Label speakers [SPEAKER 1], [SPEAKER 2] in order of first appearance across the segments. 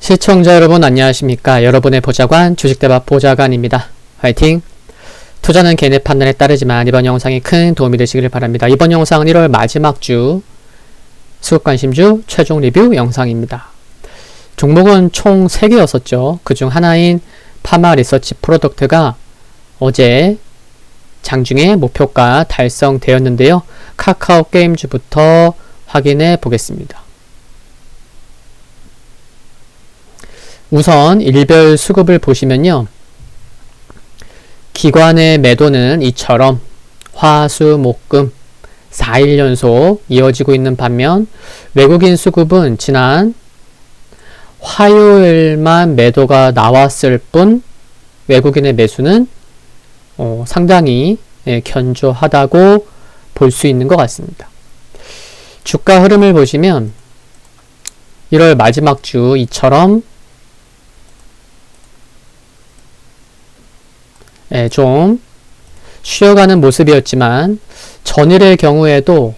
[SPEAKER 1] 시청자 여러분 안녕하십니까. 여러분의 보좌관 주식대박 보좌관입니다. 화이팅! 투자는 개인의 판단에 따르지만 이번 영상이 큰 도움이 되시길 바랍니다. 이번 영상은 1월 마지막 주 수급관심주 최종 리뷰 영상입니다. 종목은 총 3개였었죠. 그중 하나인 파마 리서치 프로덕트가 어제 장중에 목표가 달성되었는데요. 카카오 게임즈부터 확인해 보겠습니다. 우선 일별 수급을 보시면요. 기관의 매도는 이처럼 화, 수, 목, 금 4일 연속 이어지고 있는 반면 외국인 수급은 지난 화요일만 매도가 나왔을 뿐 외국인의 매수는 상당히 견조하다고 볼 수 있는 것 같습니다. 주가 흐름을 보시면 1월 마지막 주 이처럼 좀 쉬어가는 모습이었지만 전일의 경우에도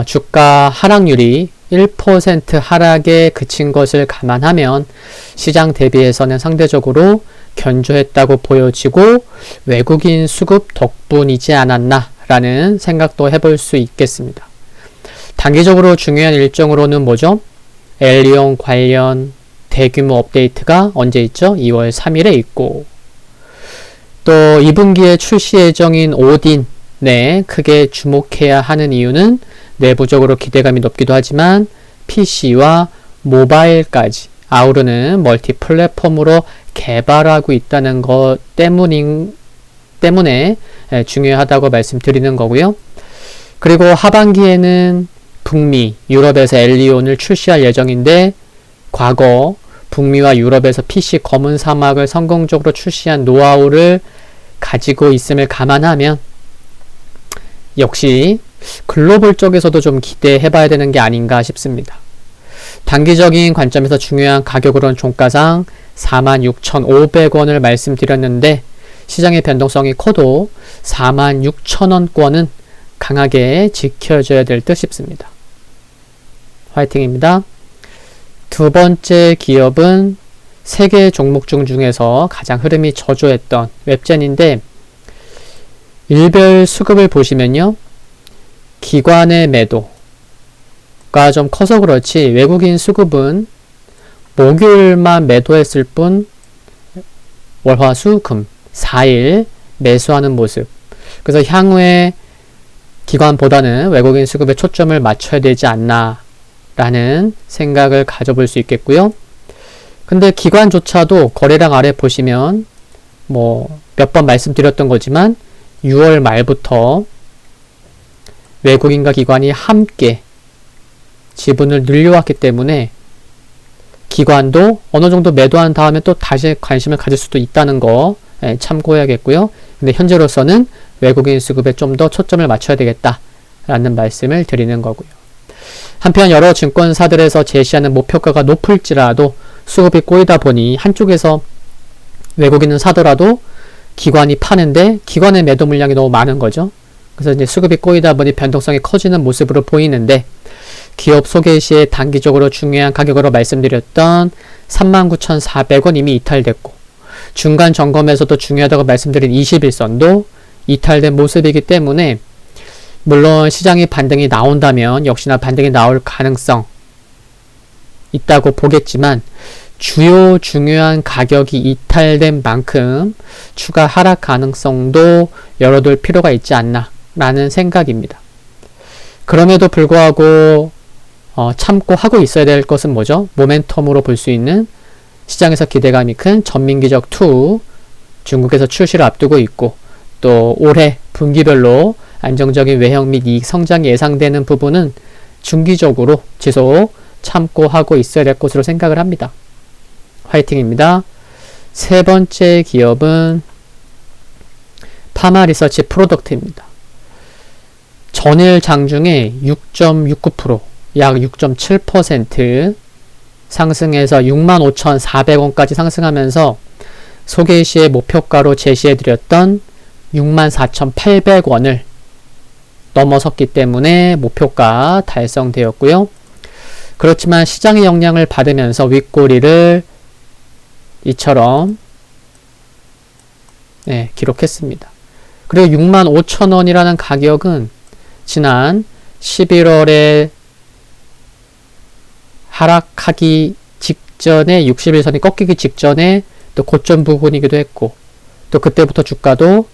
[SPEAKER 1] 주가 하락률이 1% 하락에 그친 것을 감안하면 시장 대비해서는 상대적으로 견조했다고 보여지고 외국인 수급 덕분이지 않았나 라는 생각도 해볼 수 있겠습니다. 단기적으로 중요한 일정으로는 뭐죠? 엘리온 관련 대규모 업데이트가 언제 있죠? 2월 3일에 있고 또 2분기에 출시 예정인 오딘에 크게 주목해야 하는 이유는 내부적으로 기대감이 높기도 하지만 PC와 모바일까지 아우르는 멀티 플랫폼으로 개발하고 있다는 것 때문에 중요하다고 말씀드리는 거고요. 그리고 하반기에는 북미, 유럽에서 엘리온을 출시할 예정인데 과거 북미와 유럽에서 PC 검은 사막을 성공적으로 출시한 노하우를 가지고 있음을 감안하면 역시 글로벌 쪽에서도 좀 기대해 봐야 되는 게 아닌가 싶습니다. 단기적인 관점에서 중요한 가격으로는 종가상 46,500원을 말씀드렸는데 시장의 변동성이 커도 46,000원권은 강하게 지켜줘야 될 듯 싶습니다. 화이팅입니다. 두 번째 기업은 3개 종목 중에서 가장 흐름이 저조했던 웹젠인데 일별 수급을 보시면요. 기관의 매도가 좀 커서 그렇지 외국인 수급은 목요일만 매도했을 뿐 월, 화, 수, 금 4일 매수하는 모습. 그래서 향후에 기관보다는 외국인 수급에 초점을 맞춰야 되지 않나 라는 생각을 가져볼 수 있겠고요. 근데 기관조차도 거래량 아래 보시면 몇 번 말씀드렸던 거지만 6월 말부터 외국인과 기관이 함께 지분을 늘려왔기 때문에 기관도 어느 정도 매도한 다음에 또 다시 관심을 가질 수도 있다는 거 참고해야겠고요. 근데 현재로서는 외국인 수급에 좀 더 초점을 맞춰야 되겠다라는 말씀을 드리는 거고요. 한편 여러 증권사들에서 제시하는 목표가가 높을지라도 수급이 꼬이다 보니 한쪽에서 외국인은 사더라도 기관이 파는데 기관의 매도 물량이 너무 많은 거죠. 그래서 이제 수급이 꼬이다 보니 변동성이 커지는 모습으로 보이는데 기업 소개 시에 단기적으로 중요한 가격으로 말씀드렸던 39,400원 이미 이탈됐고 중간 점검에서도 중요하다고 말씀드린 21선도 이탈된 모습이기 때문에 물론 시장의 반등이 나온다면 역시나 반등이 나올 가능성 있다고 보겠지만 주요 중요한 가격이 이탈된 만큼 추가 하락 가능성도 열어둘 필요가 있지 않나 라는 생각입니다. 그럼에도 불구하고 참고 하고 있어야 될 것은 뭐죠? 모멘텀으로 볼 수 있는 시장에서 기대감이 큰 전민기적2 중국에서 출시를 앞두고 있고 또 올해 분기별로 안정적인 외형 및 이익 성장이 예상되는 부분은 중기적으로 지속 참고하고 있어야 될 것으로 생각을 합니다. 화이팅입니다. 세 번째 기업은 파마 리서치 프로덕트입니다. 전일 장중에 6.69%, 약 6.7% 상승해서 65,400원까지 상승하면서 소개 시에 목표가로 제시해드렸던 64,800원을 넘어섰기 때문에 목표가 달성되었고요. 그렇지만 시장의 영향을 받으면서 윗꼬리를 이처럼 기록했습니다. 그리고 65,000원이라는 가격은 지난 11월에 하락하기 직전에 60일선이 꺾이기 직전에 또 고점 부분이기도 했고, 또 그때부터 주가도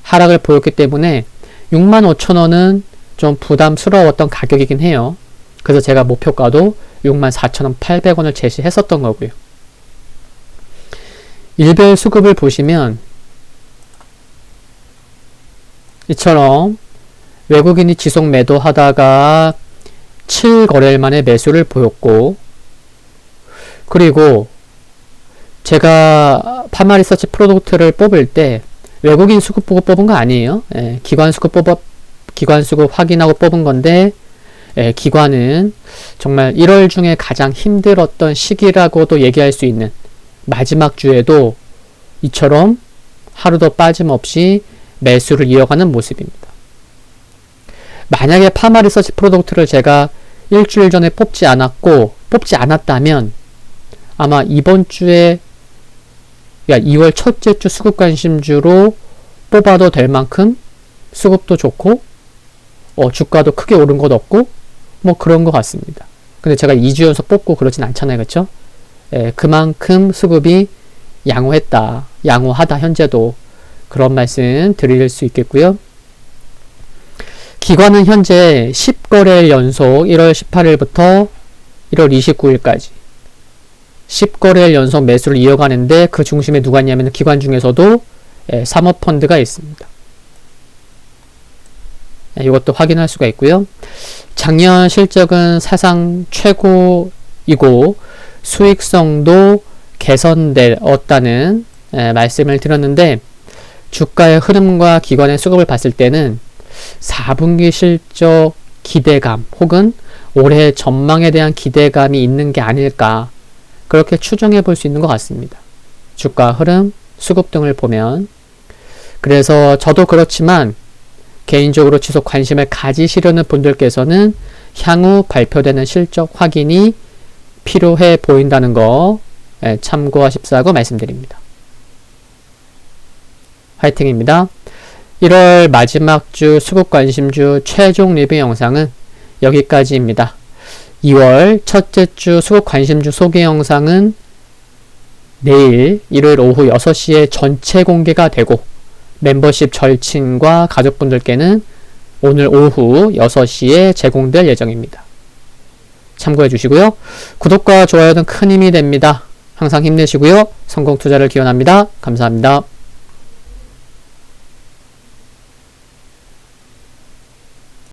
[SPEAKER 1] 하락을 보였기 때문에 65,000원은 좀 부담스러웠던 가격이긴 해요. 그래서 제가 목표가도 64,800원을 제시했었던 거고요. 일별 수급을 보시면 이처럼 외국인이 지속 매도하다가 7거래일 만에 매수를 보였고, 그리고 제가 파마 리서치 프로덕트를 뽑을 때 외국인 수급 보고 뽑은 거 아니에요. 기관 수급 확인하고 뽑은 건데, 기관은 정말 1월 중에 가장 힘들었던 시기라고도 얘기할 수 있는 마지막 주에도 이처럼 하루도 빠짐없이 매수를 이어가는 모습입니다. 만약에 파마 리서치 프로덕트를 제가 일주일 전에 뽑지 않았다면 아마 이번 주에 2월 첫째 주 수급 관심주로 뽑아도 될 만큼 수급도 좋고 주가도 크게 오른 것 없고 뭐 그런 것 같습니다. 근데 제가 2주 연속 뽑고 그러진 않잖아요. 그쵸? 그만큼 수급이 양호하다 현재도, 그런 말씀 드릴 수 있겠고요. 기관은 현재 10거래일 연속 1월 18일부터 1월 29일까지 10거래일 연속 매수를 이어가는데, 그 중심에 누가 있냐면 기관 중에서도 사모펀드가 있습니다. 이것도 확인할 수가 있고요. 작년 실적은 사상 최고이고 수익성도 개선되었다는 말씀을 드렸는데, 주가의 흐름과 기관의 수급을 봤을 때는 4분기 실적 기대감 혹은 올해 전망에 대한 기대감이 있는 게 아닐까, 그렇게 추정해 볼 수 있는 것 같습니다. 주가 흐름, 수급 등을 보면. 그래서 저도 그렇지만 개인적으로 지속 관심을 가지시려는 분들께서는 향후 발표되는 실적 확인이 필요해 보인다는 거 참고하십사고 말씀드립니다. 화이팅입니다. 1월 마지막 주 수급 관심주 최종 리뷰 영상은 여기까지입니다. 2월 첫째 주 수급 관심주 소개 영상은 내일 일요일 오후 6시에 전체 공개가 되고, 멤버십 절친과 가족분들께는 오늘 오후 6시에 제공될 예정입니다. 참고해 주시고요. 구독과 좋아요는 큰 힘이 됩니다. 항상 힘내시고요. 성공 투자를 기원합니다. 감사합니다.